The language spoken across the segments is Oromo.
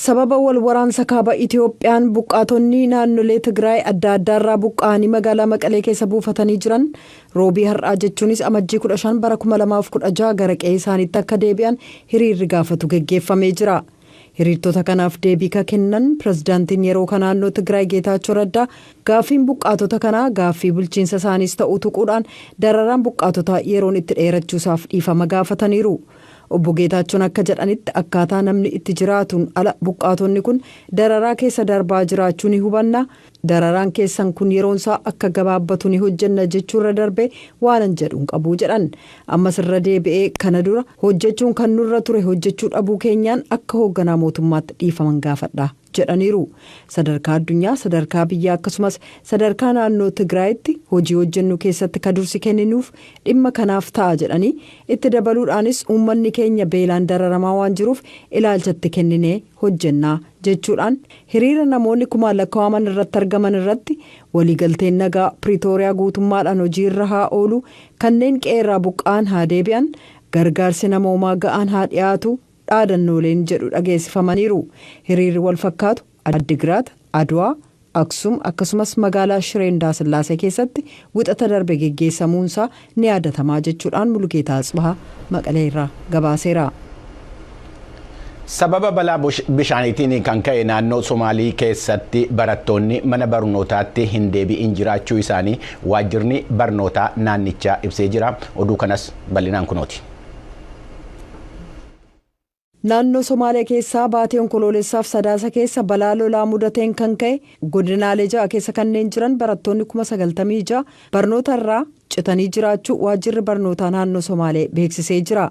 sababa wal waraansa kaaba Itiyoophiyaan buqqaatonni naannolee Tigraay adda addaarraa buqqaanii magaalaa Maqalee keessa buufatanii jiran roobii har'aa jechuunis amajjii 15 bara 2016 gara qe'ee isaaniitti akka deebi'an hiriirri gaafatu geggeeffamee jira. Hiriirtota kanaaf deebii ka kennan pirezidaantiin yeroo kan naannoo Tigraay Geetaachoo Raddaa gaaffiin buqqaatota kanaa gaaffii bulchiinsa isaaniis ta'uu tuquudhaan dararaan buqqaatota yeroon itti dheerachuusaaf dhiifama gaafataniiru. Obbo Geetaachoon akka jedhanitti akkaataa namni itti jiraatuun ala buqqaatonni kun dararaa keessa darbaa jiraachuu ni hubanna. Dararaan keessan kun yeroonsaa akka gabaabbatu ni hojjenna jechuurra darbee waanan jedhuun qabuu jedhan. Ammas irra deebi'ee kana dura hojjechuun kan nurra ture hojjechuu dhabuu keenyaan akka hoogganaa mootummaatti dhiifaman gaafadha jedhaniiru. Sadarkaa addunyaa, sadarkaa biyyaa akkasumas sadarkaa naannoo Tigraayitti hojii hojjennu keessatti kadursi kenninuuf dhimma kanaaf ta'a jedhanii itti dabaluudhaanis uummanni keenya beelaan dararamaa waan jiruuf ilaalchatti kenninee hojjennaa jechuudhaan hiriira namoonni kumaan lakkaa'aman irratti argaman irratti waliigalteen nagaa Piriitooriyaa guutummaadhaan hojiirra haa oolu, kanneen qeerraa buqqaan haa deebi'an, gargaarsi namoomaa ga'aan haa dhiyaatu dhaadannooleen jedhu dhageessifamaniiru. Hiriirri wal fakkaatu Addigiraat, Adwaa, Aksum akkasumas magaalaa Shiree Ndaasillaasee keessatti wixata darbe geggeessamuunsaa ni yaadatamaa jechuudhaan Mulugeetaa Asbahaa Maqalee irraa gabaaseera. Sababa balaa bishaaniitiin kan ka'e naannoo Somaalii keessatti barattoonni mana barnootaatti hin deebi'in jiraachuu isaanii waajjirni barnootaa naannichaa ibsee jira. Oduu kanas bal'inaan kunooti. Naannoo Somaaliyaa keessaa baatii onkoloolessaaf sadaasa keessa balaa lolaa mudateen kan ka'e godinaalee 6 keessa kanneen jiran barattoonni 96,000 barnoota irraa citanii jiraachuu waajjirri barnootaa naannoo Somaaliyaa beeksisee jira.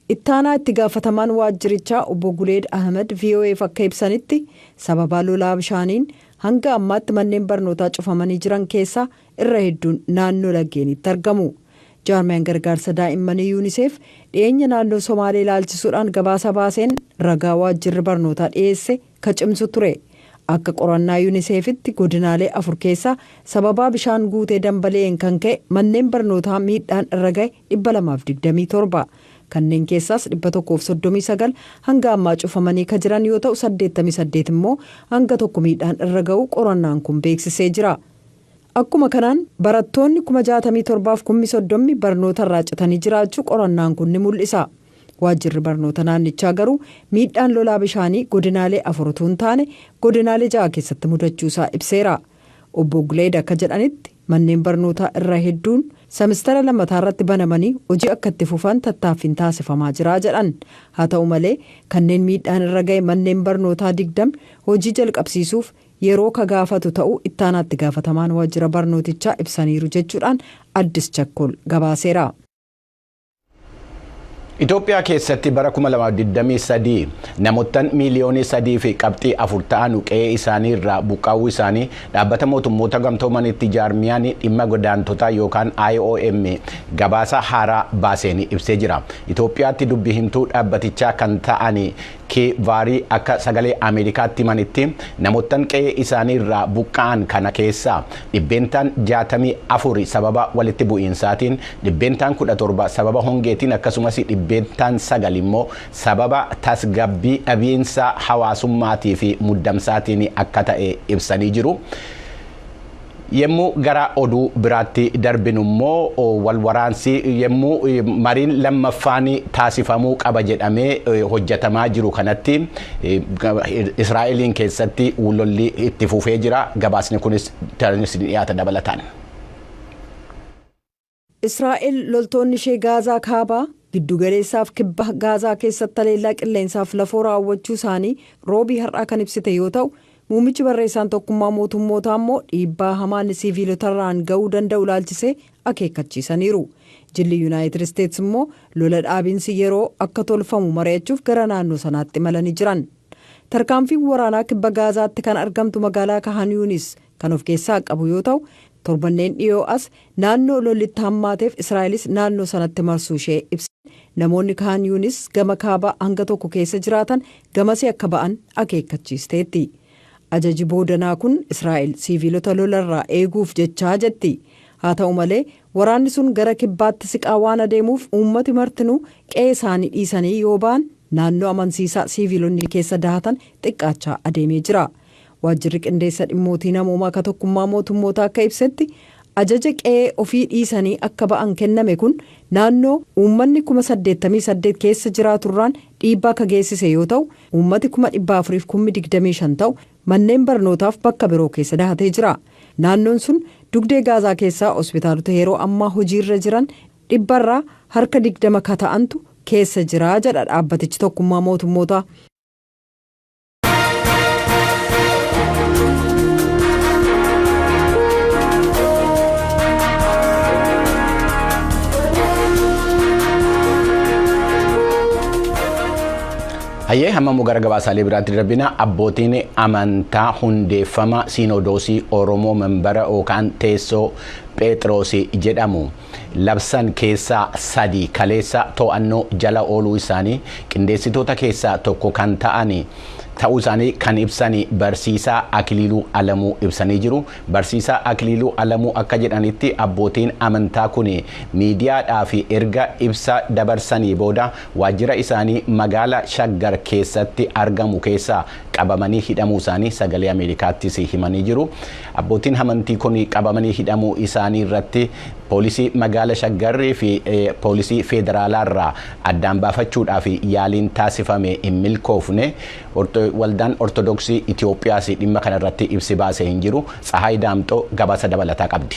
Ittaanaa itti gaafatamaan waajjirichaa obbo Guleed Ahmed VOA'f akka ibsanitti sababa lolaa bishaaniin hanga ammaatti manneen barnootaa cufamanii jiran keessaa irra hedduun naannoo laggeenitti argamu. Jaarmiyaan gargaarsa daa'immanii UNICEF dhiyeenya naannoo Somaalee ilaalchisuudhaan gabaasa baaseen ragaa waajjirri barnootaa dhiyeesse ka cimsu ture. Akka qorannaa UNICEFitti godinaalee 4 keessaa sababaa bishaan guutee dambali'een kan ka'e manneen barnootaa miidhaan irra ga'e 227. Kanneen keessaas 139 hanga ammaa cufamanii ka jiran yoo ta'u 88 immoo hanga tokko miidhaan irra ga'u qorannaan kun beeksisee jira. Akkuma kanaan barattoonni 67,030 barnoota irraa citanii jiraachuu qorannaan kun ni mul'isa. Waajjirri barnoota naannichaa garuu miidhaan lolaa bishaanii godinaalee 4 hin taane godinaalee 6 keessatti mudachuusaa ibseera. Obbo Guleed akka jedhanitti manneen barnootaa irra hedduun semestara lammataa irratti banamanii hojii akka itti fufan tattaaffiin taasifamaa jira jedhan. Haa ta'u malee kanneen miidhaan irra ga'e manneen barnootaa 20 hojii jalqabsiisuuf yeroo ka gaafatu ta'uu ittaanaatti gaafatamaan waajjira barnootichaa ibsaniiru jechuudhaan Addis Chakkol gabaaseera. Itoophiyaa keessatti bara 2023 namoottan miiliyoonii 3 fi qabxii 4 ta'an qe'ee isaanii irraa buqqaa'uu isaanii dhaabbata mootummoota gamtoomanitti jaarmiyaan dhimma godaantotaa yookaan IOM gabaasa haaraa baaseen ibsee jira. Itoophiyaatti dubbii himtuu dhaabbatichaa kan ta'an Vaarii akka sagalee Ameerikaatti manitti namoottan qe'ee isaanii irraa buqqa'an kana keessaa dhibbeentaan 64 sababa walitti bu'iinsaatiin, dhibbeentaan 17 sababa hongeetiin akkasumas dhibbeentaan 9 immoo sababa tasgabbii dhabiinsa hawaasummaatii fi muddamsaatiin akka ta'e ibsanii jiru. Yemmuu gara oduu biraatti darbinu immoo walwaraansi yemmuu mariin lammaffaan taasifamuu qaba jedhamee hojjetamaa jiru kanatti Israa'eliin keessatti lolli itti fufee jira. Gabaasni kunis dhiyaata dabalataan. Israa'el loltoonni ishee Gaazaa kaabaa giddugaleessaaf kibba Gaazaa keessatti haleellaa qilleensaaf lafoo raawwachuu isaanii roobii har'aa kan ibsite yoo ta'u, Muummichi barreessaan tokkummaa mootummootaa immoo dhiibbaa hamaan siviilotarraan ga'uu danda'u ilaalchisee akeekkachiisaniiru. Jilli Yuunaayitid Isteets immoo lola dhaabiinsi yeroo akka tolfamu mari'achuuf gara naannoo sanaatti imalanii jiran. Tarkaanfiin waraanaa kibba Gaazaatti kan argamtu magaalaa Khan Yunis kan of keessaa qabu yoo ta'u, torbanneen dhiyoo as naannoo lollitti hammaateef Israa'elis naannoo sanatti marsuu ishee ibsa. Namoonni Khan Yunis gama kaabaa hanga tokko keessa jiraatan gamasii akka ba'an akeekkachiisteetti. Ajaji boodanaa kun Israa'el siviilota lolarraa eeguuf jechaa jetti. Haa ta'u malee waraanni sun gara kibbaatti siqaa waan adeemuuf uummati martinuu qe'ee isaanii dhiisanii yoo ba'an naannoo amansiisaa siiviilonni keessa dahatan xiqqaachaa adeemee jira. Waajjirri qindeessa dhimmootii namoomaa akka tokkummaa mootummoota akka ibsetti ajaja qe'ee ofii dhiisanii akka ba'an kenname kun naannoo uummanni 88,000 keessa jiraaturraan dhiibbaa akka geessise yoo ta'u uummati 425,000 ta'u manneen barnootaaf bakka biroo keessa dahatee jira. Naannoon sun dugdee Gaazaa keessaa hospitaalota yeroo ammaa hojiirra jiran 100 harka 20 ka ta'antu keessa jira jedha dhaabbatichi tokkummaa mootummoota. Hayyee hamma gara gabaasaalee biraatti darbina abbootiin amantaa hundeeffama Siinodoosii Oromoo membara yookaan teessoo Phexros jedhamu labsan keessaa 3 kaleessa to'annoo jala ooluu isaanii qindeessitoota keessaa tokko kan ta'an ta'uu isaanii kan ibsanii barsiisaa Akiliiluu Alamuu ibsanii jiru. Barsiisaa Akiliiluu Alamuu akka jedhanitti abbootiin amantaa kun miidiyaadhaaf erga ibsa dabarsanii booda waajjira isaanii magaala Shaggar keessatti argamu keessaa qabamanii hidhamuu isaanii sagalee Ameerikaattis himanii jiru. Abbootiin amantii kun qabamanii hidhamuu isaanii irratti poolisii magaala Shaggarrii fi poolisii federaalaa irraa addaan baafachuudhaaf yaaliin taasifame hin milkoofne. Waldaan Ortodoksii Itoophiyaas dhimma kanarratti ibsi baasee hin jiru. Tsahaay Daamxoo gabaasa dabalataa qabdi.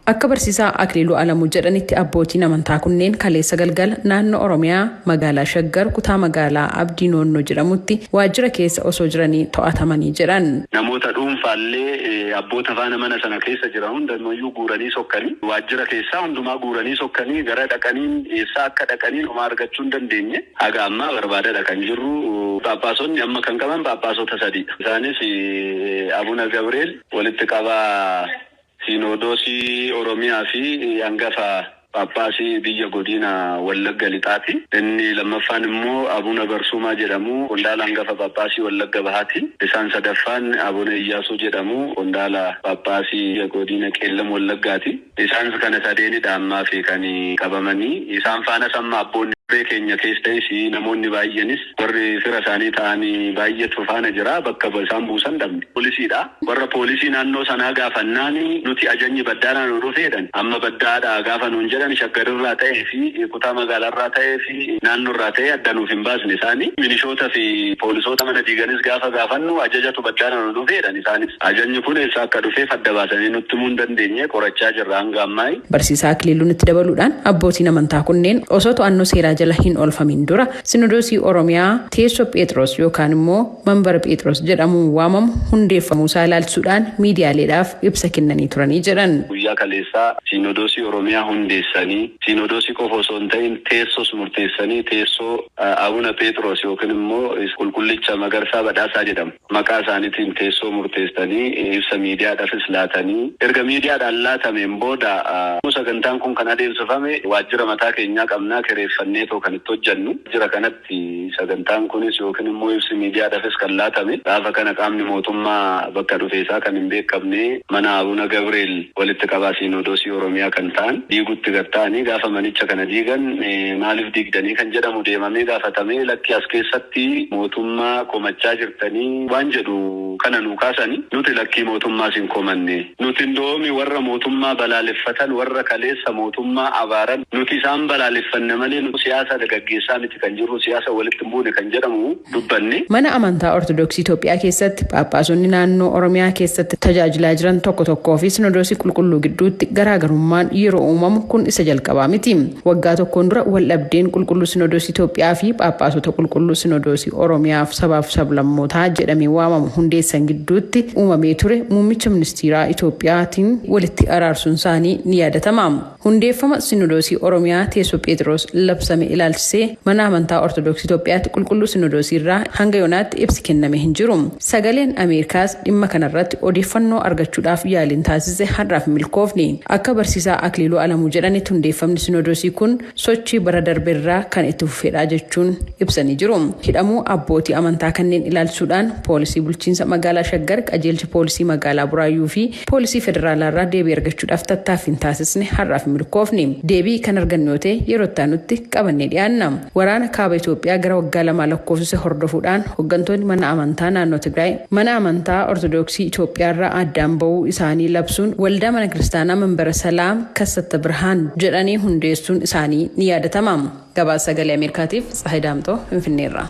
Akka barsiisaa Akiliiluu Alamuu jedhanitti abbootiin amantaa kunneen kaleessa galgala naannoo Oromiyaa magaalaa Shaggar kutaa magaalaa Abdii Noonnoo jedhamutti waajjira keessa osoo jiranii to'atamanii jiran. Namoota dhuunfaallee abboota faana mana sana keessa jiran hundumayyuu guuranii sokkanii waajjira keessaa hundumaa guuranii sokkanii gara dhaqaniin eessaa akka dhaqaniin homaa argachuu hin dandeenye. Haga ammaa barbaadadha kan jirru. Paappaasonni amma kan qaban paappaasota 3. Isaanis Abuna Gabriel walitti qabaa Siinodoosii Oromiyaa fi hangafa Paappaasii biyya godina Wallagga Lixaati. Inni lammaffaan immoo Abuna Barsumaa jedhamu qondaala hangafa Paappaasii Wallagga Bahaati. Isaan sadaffaan Abuna Iyyaasuu jedhamu qondaala Paappaasii godina Qeellam Wallaggaati. Isaan kana sadeenidha ammaa fi kan qabamanii isaan faana samma abboonni keenya keessas namoonni baay'eenis warri fira isaanii ta'anii baay'eetu faana jira bakka isaan buusan dhabne. Poolisiidha. Warra poolisii naannoo sanaa gaafannaan nuti ajajni baddaadhaan nu dhufeedhan amma baddaadhaa gaafa nuun jedhan Shaggarirraa ta'ee fi kutaa magaalaarraa ta'ee fi naannoorraa ta'ee adda nuuf hin baasne isaanii milishoota fi poolisoota mana diiganis gaafa gaafannu ajajatu baddaadhaan nu dhufeedhan isaanis ajajni kun eessa akka dhufeef adda baasanii nutti himuu hin dandeenye qorachaa jirra hanga ammaa. Barsiisaa Akiliiluun itti dabaluudhaan abbootiin amantaa kunneen osoo to'annoo seeraa jala hin oolfamin dura Siinodoosii Oromiyaa teessoo Phexros yookaan immoo membara Phexros jedhamuun waamamu hundeeffamuusaa ilaalchisuudhaan miidiyaaleedhaaf ibsa kennanii turanii jedhan. Guyyaa kaleessaa Siinodoosii Oromiyaa hundeessanii Siinodoosii qofa osoo hin ta'in teessoos murteessanii teessoo Abuna Phexros yookaan immoo qulqullicha Magarsaa Badhaasaa jedhamu maqaa isaaniitiin teessoo murteessanii ibsa miidiyaadhaafis laatanii erga miidiyaadhaan laatameen booda sagantaan kun kan adeemsifame waajjira mataa keenyaa qabnaa kireeffannee kan itti hojjannu jira kanatti sagantaan kunis yookiin immoo ibsi miidiyaadhaafis kan laatame gaafa kana qaamni mootummaa bakka dhufeesaa kan hin beekamne mana Abuna Gabriel walitti qabaa Siinodoosii Oromiyaa kan ta'an diigutti gartaanii gaafa manicha kana diigan maaliif diigdanii kan jedhamu deemamee gaafatamee lakki as keessatti mootummaa komachaa jirtanii waan jedhu kana nu kaasanii nuti lakkii mootummaa sin komanne nuti ndoomi warra mootummaa balaaleffatan warra kaleessa mootummaa abaaran nuti isaan balaaleffanne malee nuti siyaasa gaggeessaa miti kan jirru siyaasa walitti buune kan jedhamu dubbanne. Mana amantaa Ortodoksii Itoophiyaa keessatti paappaasonni naannoo Oromiyaa keessatti tajaajilaa jiran tokko fi Siinodoosii qulqulluu gidduutti garaagarummaan yeroo uumamu kun isa jalqabaa miti. Waggaa tokkoon dura waldhabdeen qulqulluu Siinodoosii Itoophiyaa fi paappaasota qulqulluu Siinodoosii Oromiyaaf sabaaf sablammootaa jedhamee waamamu hundeessan gidduutti uumamee ture muummicha ministeeraa Itoophiyaatiin walitti araarsuun isaanii ni yaadatama. Hundeeffama Siinodoosii Oromiyaa teessoo Phexros labsame ilaalchisee mana amantaa Ortodoksii Itoophiyaatti qulqulluu Siinodoosii irraa hanga yoonaatti ibsi kenname hin jiru. Sagaleen Ameerikaas dhimma kanarratti odeeffannoo argachuudhaaf yaaliin taasise har'aaf milkoofne. Akka barsiisaa Akiliiluu Alamuu jedhanitti hundeeffamni Siinodoosii kun sochii bara darbeerraa kan itti fufedha jechuun ibsanii jiru. Hidhamuu abbootii amantaa kanneen ilaalchisuudhaan poolisii bulchiinsa magaalaa Shaggar qajeelcha poolisii magaalaa Buraayyuu fi poolisii federaalaa irraa deebii argachuudhaaf tattaaffii taasisne har'aaf milkoofne. Deebii kan argannu yoo ta'e yeroo itti aanutti qabannee dhiyaanna. Waraana kaaba Itoophiyaa gara waggaa 2 lakkoofsise hordofuudhaan hooggantoonni mana amantaa naannoo Tigraay mana amantaa Ortodoksii Itoophiyaa irraa addaan ba'uu isaanii labsuun waldaa mana kiristaanaa Manbara Salaam Kassata Birhaan jedhanii hundeessuun isaanii ni yaadatama. Gabaasa Sagalee Ameerikaatiif Tsahayi Daamtoo Finfinneerraa.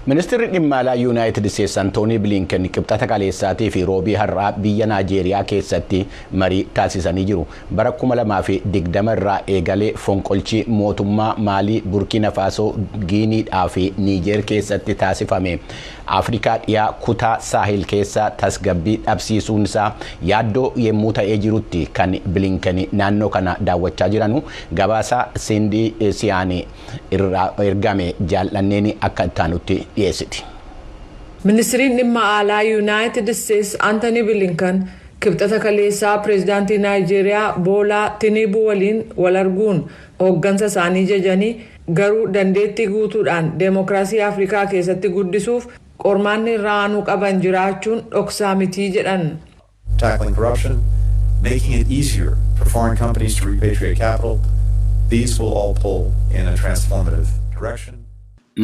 Ministeerri dhimma alaa Yuunaayitid Isteetsi Antoonii Bilinken qibxata kaleessaatii fi roobii har'aa biyya Naajeeriyaa keessatti marii taasisanii jiru. Bara 2020 irraa eegalee fonqolchi mootummaa Maalii, Burkina Faasoo, Giiniidhaa fi Niijeer keessatti taasifame Afrikaa dhiyaa kutaa Saahil keessa tasgabbii dhabsiisuun isaa yaaddoo yemmuu ta'ee jirutti kan Bilinken naannoo kana daawwachaa jiranu gabaasa Sindii Siyaanii irraa ergame jaallanneen akka ittaanutti dhiyeessiti. Ministiriin dhimma alaa Yuunaayitid Isteetsi Antoonii Bilinken kibxata kaleessaa pireezidaantii Naayijeeriyaa Boolaa Tinuubuu waliin wal arguun hooggansa isaanii jajanii garuu dandeettii guutuudhaan deemokiraasii Afrikaa keessatti guddisuuf qormaanni irraa aanuu qaban jiraachuun dhoksaa mitii jedhan. Tackling corruption, making it easier for foreign companies to repatriate capital, these will all pull in a transformative direction.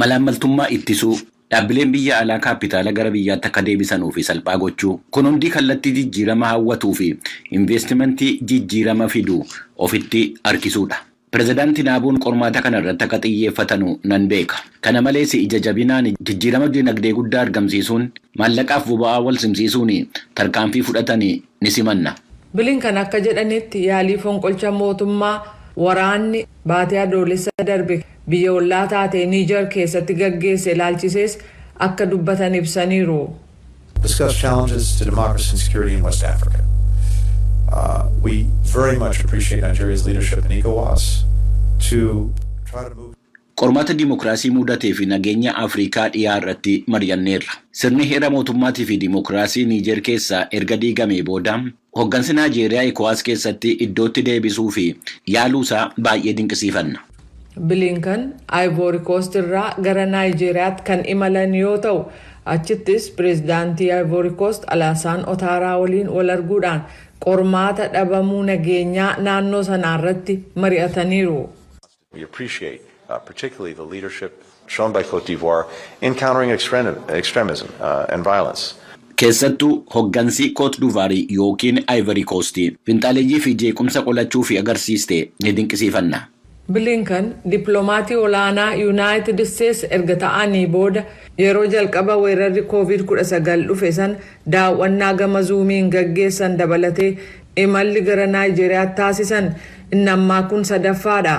Malaammaltummaa ittisuu dhaabbileen biyya alaa kaapitaala gara biyyaatti akka deebisanuu fi salphaa gochuu kun hundi kallattii jijjiirama hawwatuu fi investimentii jijjiirama fiduu ofitti harkisuudha. Pireezidaantii Naabuun qormaata kana irratti akka xiyyeeffatanu nan beeka. Kana malees ija jabinaan jijjiirama dinagdee guddaa argamsiisuun maallaqaaf boba'aa wal simsiisuun tarkaanfii fudhatanii ni simanna. Bilinken akka jedhanitti yaalii fonqolcha mootummaa waraanni baatee adoolessa darbe biyya ollaa taate Niijer keessatti gaggeesse ilaalchisees akka dubbatan ibsaniiru. Discuss challenges to democracy and security in West Africa. We very much appreciate Nigeria's leadership in ECOWAS to try to move. Qormaata dimokiraasii mudatee fi nageenya Afrikaa dhiyaa irratti mari'anneerra. Sirni heera mootummaatii fi dimokiraasii Niijer keessaa erga diigamee booda hooggansi Naajeeriyaa ECOWAS keessatti iddootti deebisuu fi yaaluusaa baay'ee dinqisiifanna. Bilinken Ivory Coast irraa gara Naayijeriyaatti kan imalan yoo ta'u achittis pireezidaantii Ivory Coast Alaasaan Otaaraa waliin wal arguudhaan qormaata dhabamuu nageenyaa naannoo sanaarratti mari'ataniiru. We appreciate particularly the leadership shown by Côte d'Ivoire in countering extremism and violence. Keessattuu hooggansi Côte d'Ivoire yookiin Ivory Coast finxaaleeyyii fi jeequmsa qolachuu fi agarsiiste ni dinqisiifanna. Bilinken dippiloomatii olaanaa Yuunaayitid Isteetsi erga ta'anii booda yeroo jalqaba weerarri COVID-19 dhufe san daawwannaa gama zuumiin gaggeessan dabalatee imalli gara Naayijeriyaatti taasisan inni ammaa kun sadaffaadha.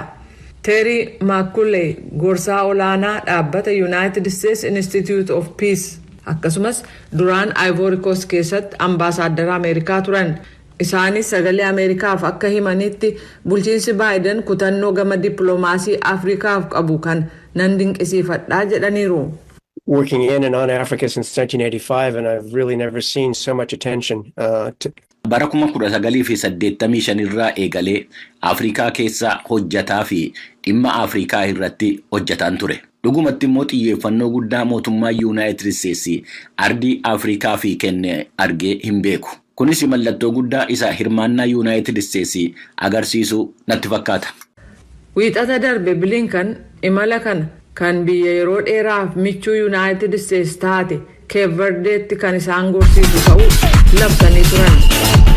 Terry McCulley gorsaa olaanaa dhaabbata United States Institute of Peace akkasumas duraan Ivory Coast keessatti ambaasaaddara Ameerikaa turan. Isaanis sagalee Ameerikaaf akka himanitti bulchiinsi Baayiden kutannoo gama dippiloomaasii Afrikaaf qabu kan nan dinqisiifadhaa jedhaniiru. Working in and on Africa since 1985 and I've really never seen so much attention to Bara 1985 irraa eegalee Afrikaa keessa hojjataa fi dhimma Afrikaa irratti hojjataan ture. Dhugumatti immoo xiyyeeffannoo guddaa mootummaa Yuunaayitid Isteetsi ardii Afrikaa fi kenne argee hin beeku. Kunis mallattoo guddaa isa hirmaannaa Yuunaayitid Isteetsi agarsiisu natti fakkaata. Wiixata darbe Bilinken imala kana kan biyya yeroo dheeraaf michuu Yuunaayitid Isteetsi taate Cape Verdeetti kan isaan gorsiisu ta'uu labsanii turan.